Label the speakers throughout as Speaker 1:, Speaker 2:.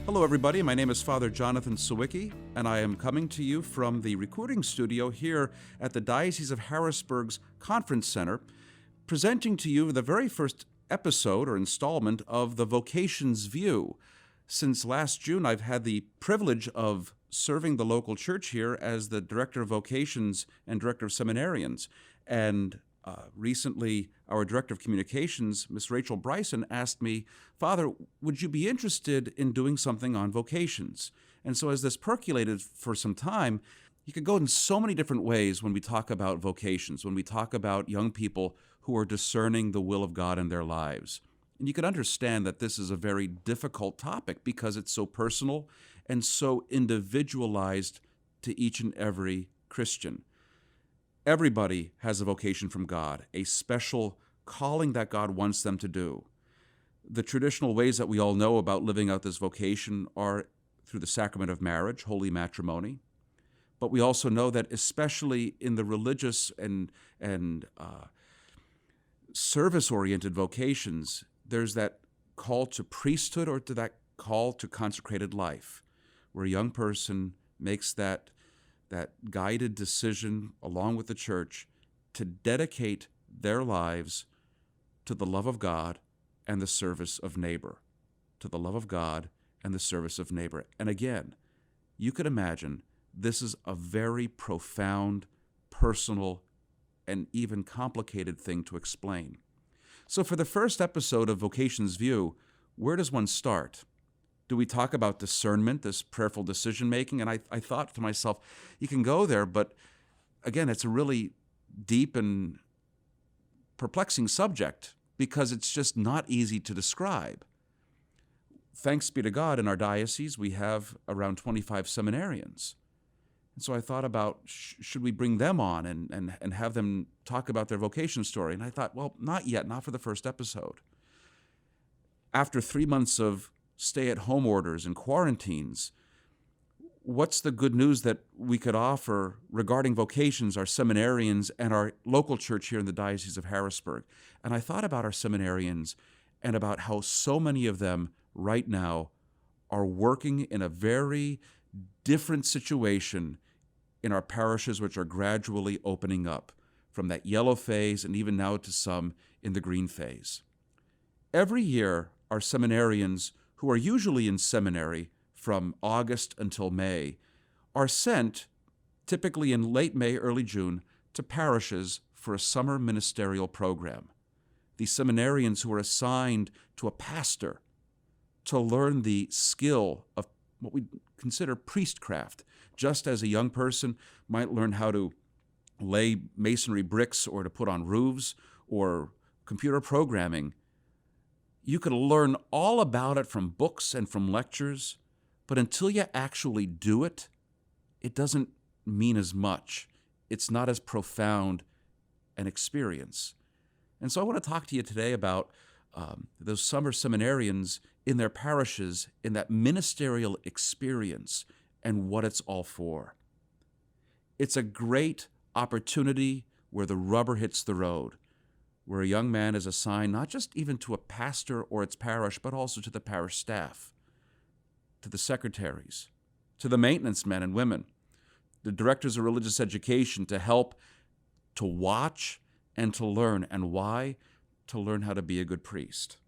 Speaker 1: Hello, everybody. My name is Father Jonathan Sawicki, and I am coming to you from the recording studio here at the Diocese of Harrisburg's Conference Center, presenting to you the very first episode or installment of the Vocations View. Since last June, I've had the privilege of serving the local church here as the Director of Vocations and Director of Seminarians. And recently, our Director of Communications, Miss Rachel Bryson, asked me, Father, would you be interested in doing something on vocations? And so as this percolated for some time, you could go in so many different ways when we talk about vocations, when we talk about young people who are discerning the will of God in their lives. And you can understand that this is a very difficult topic because it's so personal and so individualized to each and every Christian. Everybody has a vocation from God, a special calling that God wants them to do. The traditional ways that we all know about living out this vocation are through the sacrament of marriage, holy matrimony. But we also know that especially in the religious and service-oriented vocations, there's that call to priesthood or to that call to consecrated life, where a young person makes that guided decision along with the church to dedicate their lives to the love of God and the service of neighbor, to the love of God and the service of neighbor. And again, you could imagine this is a very profound, personal, and even complicated thing to explain. So for the first episode of Vocations View, where does one start? Do we talk about discernment, this prayerful decision-making? And I thought to myself, you can go there, but again, it's a really deep and perplexing subject because it's just not easy to describe. Thanks be to God, in our diocese, we have around 25 seminarians. And so I thought about, should we bring them on and have them talk about their vocation story? And I thought, well, not yet, not for the first episode. After 3 months of stay-at-home orders and quarantines, what's the good news that we could offer regarding vocations, our seminarians, and our local church here in the Diocese of Harrisburg? And I thought about our seminarians and about how so many of them right now are working in a very different situation in our parishes, which are gradually opening up from that yellow phase and even now to some in the green phase. Every year, our seminarians, who are usually in seminary from August until May, are sent, typically in late May, early June, to parishes for a summer ministerial program. These seminarians who are assigned to a pastor to learn the skill of what we consider priestcraft, just as a young person might learn how to lay masonry bricks or to put on roofs or computer programming. You could learn all about it from books and from lectures, but until you actually do it, it doesn't mean as much. It's not as profound an experience. And so I want to talk to you today about those summer seminarians in their parishes, in that ministerial experience and what it's all for. It's a great opportunity where the rubber hits the road, where a young man is assigned not just even to a pastor or its parish, but also to the parish staff, to the secretaries, to the maintenance men and women, the directors of religious education, to help to watch and to learn. And why? To learn how to be a good priest.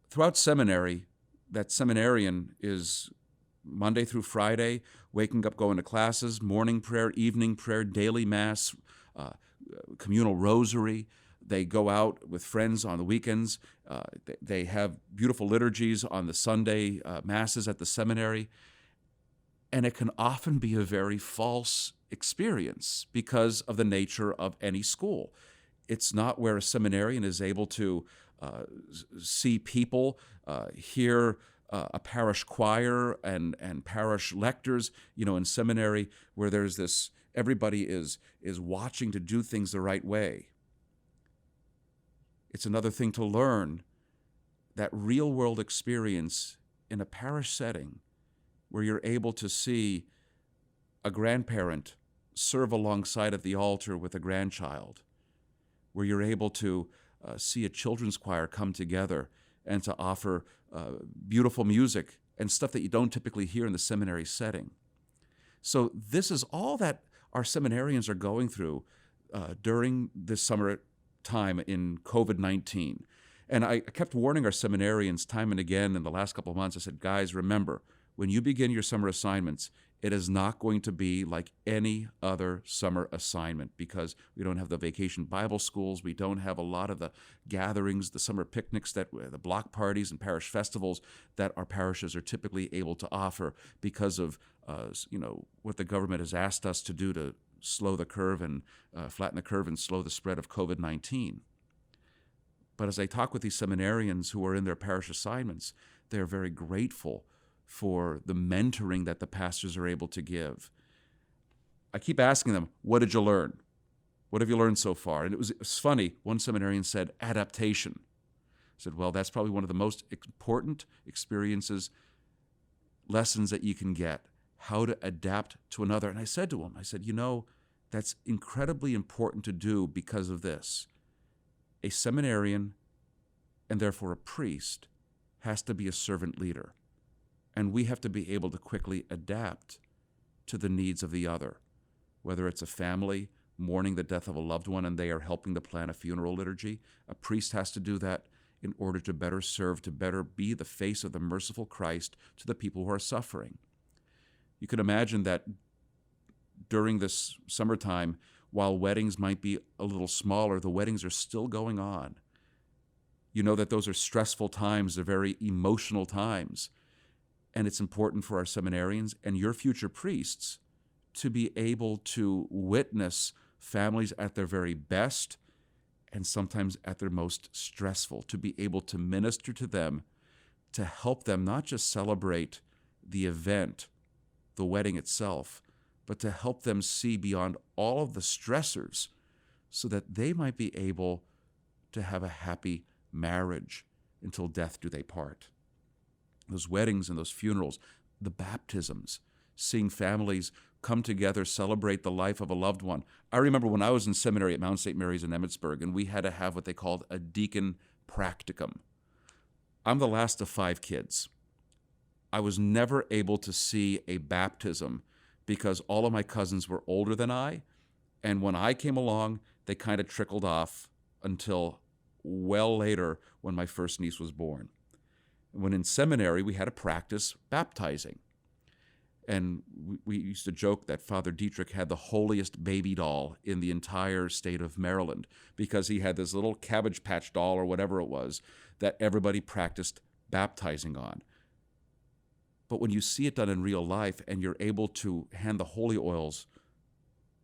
Speaker 1: Throughout seminary, that seminarian is Monday through Friday, waking up, going to classes, morning prayer, evening prayer, daily mass, communal rosary. They go out with friends on the weekends. They have beautiful liturgies on the Sunday masses at the seminary. And it can often be a very false experience because of the nature of any school. It's not where a seminarian is able to see people, hear a parish choir and parish lectors, in seminary, where there's this, everybody is watching to do things the right way. It's another thing to learn that real-world experience in a parish setting where you're able to see a grandparent serve alongside at the altar with a grandchild, where you're able to see a children's choir come together and to offer beautiful music and stuff that you don't typically hear in the seminary setting. So this is all that our seminarians are going through during this summer time in COVID-19. And I kept warning our seminarians time and again in the last couple of months. I said, guys, remember, when you begin your summer assignments, it is not going to be like any other summer assignment because we don't have the vacation Bible schools. We don't have a lot of the gatherings, the summer picnics, the block parties and parish festivals that our parishes are typically able to offer because of what the government has asked us to do to slow the curve and flatten the curve and slow the spread of COVID-19. But as I talk with these seminarians who are in their parish assignments, they're very grateful for the mentoring that the pastors are able to give. I keep asking them, what did you learn? What have you learned so far? And it was funny. One seminarian said, adaptation. I said, well, that's probably one of the most important experiences, lessons that you can get, how to adapt to another. And I said to him, that's incredibly important to do because of this. A seminarian, and therefore a priest, has to be a servant leader. And we have to be able to quickly adapt to the needs of the other, whether it's a family mourning the death of a loved one and they are helping to plan a funeral liturgy. A priest has to do that in order to better serve, to better be the face of the merciful Christ to the people who are suffering. You can imagine that during this summertime, while weddings might be a little smaller, the weddings are still going on. You know that those are stressful times, they're very emotional times. And it's important for our seminarians and your future priests to be able to witness families at their very best and sometimes at their most stressful, to be able to minister to them, to help them not just celebrate the event, the wedding itself, but to help them see beyond all of the stressors so that they might be able to have a happy marriage until death do they part. Those weddings and those funerals, the baptisms, seeing families come together, celebrate the life of a loved one. I remember when I was in seminary at Mount St. Mary's in Emmitsburg, and we had to have what they called a deacon practicum. I'm the last of 5 kids. I was never able to see a baptism because all of my cousins were older than I, and when I came along, they kind of trickled off until well later when my first niece was born. When in seminary, we had to practice baptizing. And we used to joke that Father Dietrich had the holiest baby doll in the entire state of Maryland because he had this little Cabbage Patch doll or whatever it was that everybody practiced baptizing on. But when you see it done in real life and you're able to hand the holy oils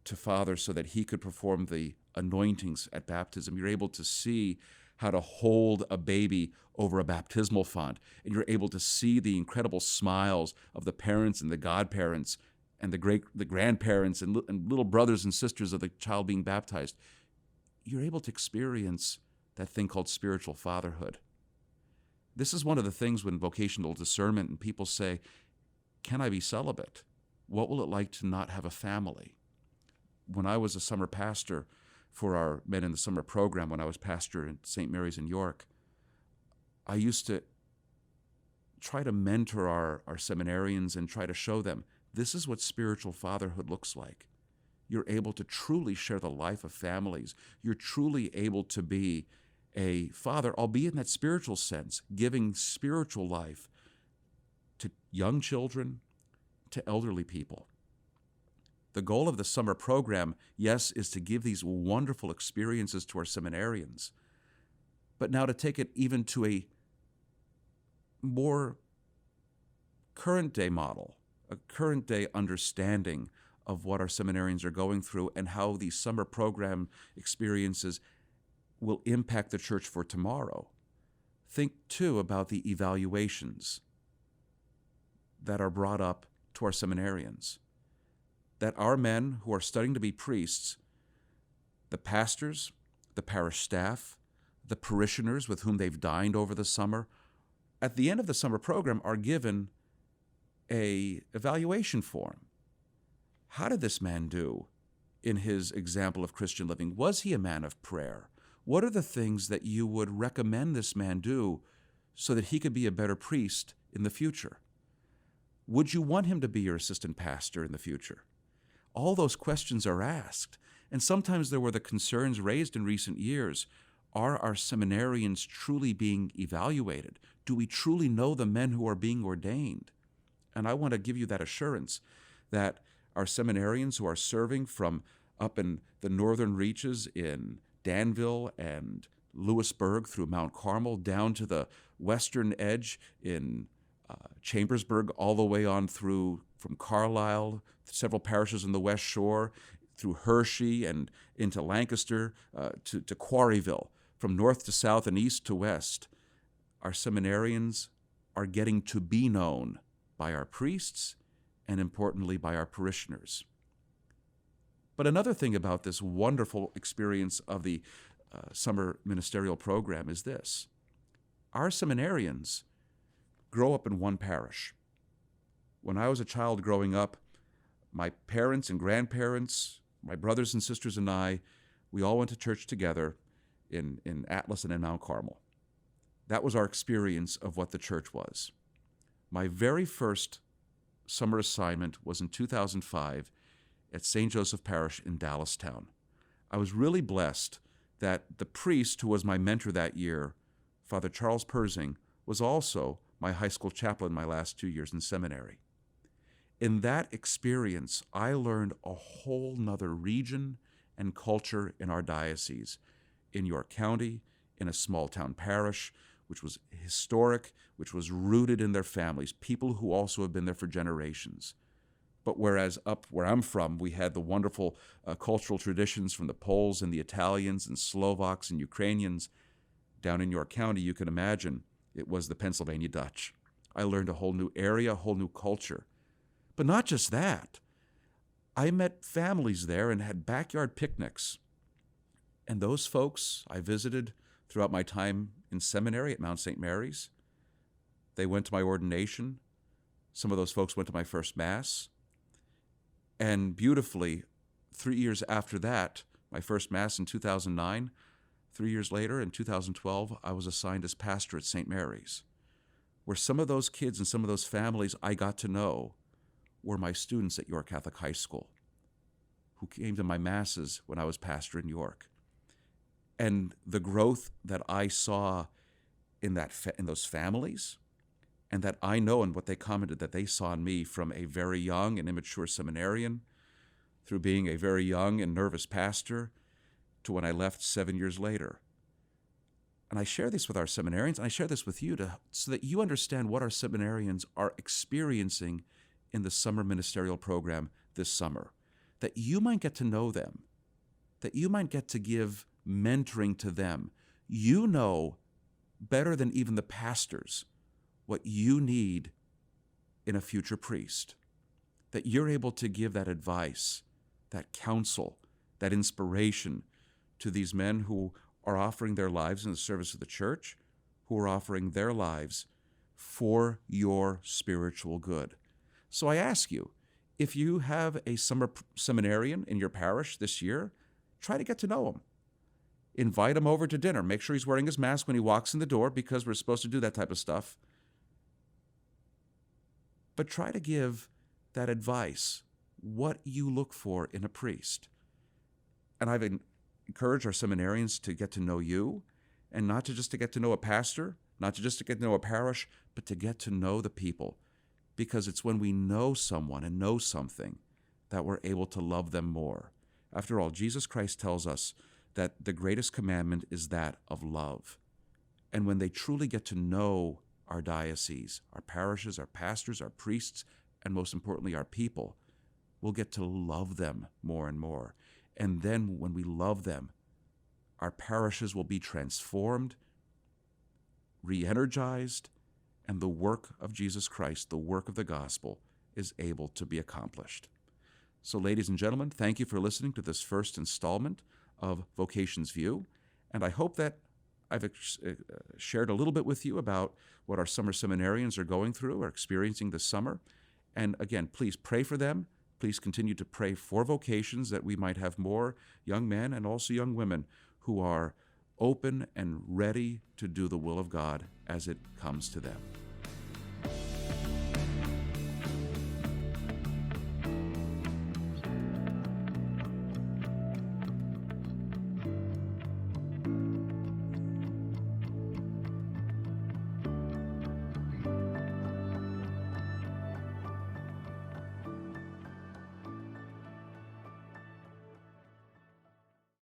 Speaker 1: to Father so that he could perform the anointings at baptism, you're able to see how to hold a baby over a baptismal font, and you're able to see the incredible smiles of the parents and the godparents and the grandparents and little brothers and sisters of the child being baptized. You're able to experience that thing called spiritual fatherhood. This is one of the things when vocational discernment and people say, can I be celibate? What will it like to not have a family? When I was a summer pastor for our Men in the Summer program, when I was pastor at St. Mary's in York, I used to try to mentor our seminarians and try to show them, this is what spiritual fatherhood looks like. You're able to truly share the life of families. You're truly able to be a father, albeit in that spiritual sense, giving spiritual life to young children, to elderly people. The goal of the summer program, yes, is to give these wonderful experiences to our seminarians, but now to take it even to a more current day model, a current day understanding of what our seminarians are going through and how these summer program experiences will impact the church for tomorrow. Think, too, about the evaluations that are brought up to our seminarians, that our men who are studying to be priests, the pastors, the parish staff, the parishioners with whom they've dined over the summer, at the end of the summer program are given an evaluation form. How did this man do in his example of Christian living? Was he a man of prayer? What are the things that you would recommend this man do so that he could be a better priest in the future? Would you want him to be your assistant pastor in the future? All those questions are asked, and sometimes there were the concerns raised in recent years. Are our seminarians truly being evaluated? Do we truly know the men who are being ordained? And I want to give you that assurance that our seminarians who are serving from up in the northern reaches in Danville and Lewisburg through Mount Carmel down to the western edge in Chambersburg, all the way on through from Carlisle, several parishes in the West Shore, through Hershey and into Lancaster to Quarryville, from north to south and east to west. Our seminarians are getting to be known by our priests and, importantly, by our parishioners. But another thing about this wonderful experience of the summer ministerial program is this. Our seminarians grow up in one parish. When I was a child growing up, my parents and grandparents, my brothers and sisters and I, we all went to church together in Atlas and in Mount Carmel. That was our experience of what the church was. My very first summer assignment was in 2005 at St. Joseph Parish in Dallastown. I was really blessed that the priest who was my mentor that year, Father Charles Persing, was also my high school chaplain my last 2 years in seminary. In that experience, I learned a whole nother region and culture in our diocese, in York County, in a small town parish, which was historic, which was rooted in their families, people who also have been there for generations. But whereas up where I'm from, we had the wonderful cultural traditions from the Poles and the Italians and Slovaks and Ukrainians, down in York County, you can imagine, it was the Pennsylvania Dutch. I learned a whole new area, a whole new culture. But not just that. I met families there and had backyard picnics. And those folks I visited throughout my time in seminary at Mount St. Mary's. They went to my ordination. Some of those folks went to my first Mass. And beautifully, 3 years after that, my first Mass in 2009, 3 years later, in 2012, I was assigned as pastor at St. Mary's, where some of those kids and some of those families I got to know were my students at York Catholic High School, who came to my Masses when I was pastor in York. And the growth that I saw in those families, and that I know and what they commented that they saw in me from a very young and immature seminarian, through being a very young and nervous pastor, to when I left 7 years later. And I share this with our seminarians, and I share this with you so that you understand what our seminarians are experiencing in the summer ministerial program this summer, that you might get to know them, that you might get to give mentoring to them. You know better than even the pastors what you need in a future priest, that you're able to give that advice, that counsel, that inspiration to these men who are offering their lives in the service of the church, who are offering their lives for your spiritual good. So I ask you, if you have a summer seminarian in your parish this year, try to get to know him. Invite him over to dinner. Make sure he's wearing his mask when he walks in the door, because we're supposed to do that type of stuff. But try to give that advice, what you look for in a priest. And I've encouraged our seminarians to get to know you, and not just to get to know a pastor, not just to get to know a parish, but to get to know the people. Because it's when we know someone and know something that we're able to love them more. After all, Jesus Christ tells us that the greatest commandment is that of love. And when they truly get to know our diocese, our parishes, our pastors, our priests, and most importantly, our people, we'll get to love them more and more. And then when we love them, our parishes will be transformed, re-energized, and the work of Jesus Christ, the work of the gospel, is able to be accomplished. So, ladies and gentlemen, thank you for listening to this first installment of Vocations View, and I hope that I've shared a little bit with you about what our summer seminarians are going through or experiencing this summer. And again, please pray for them. Please continue to pray for vocations, that we might have more young men and also young women who are open and ready to do the will of God as it comes to them.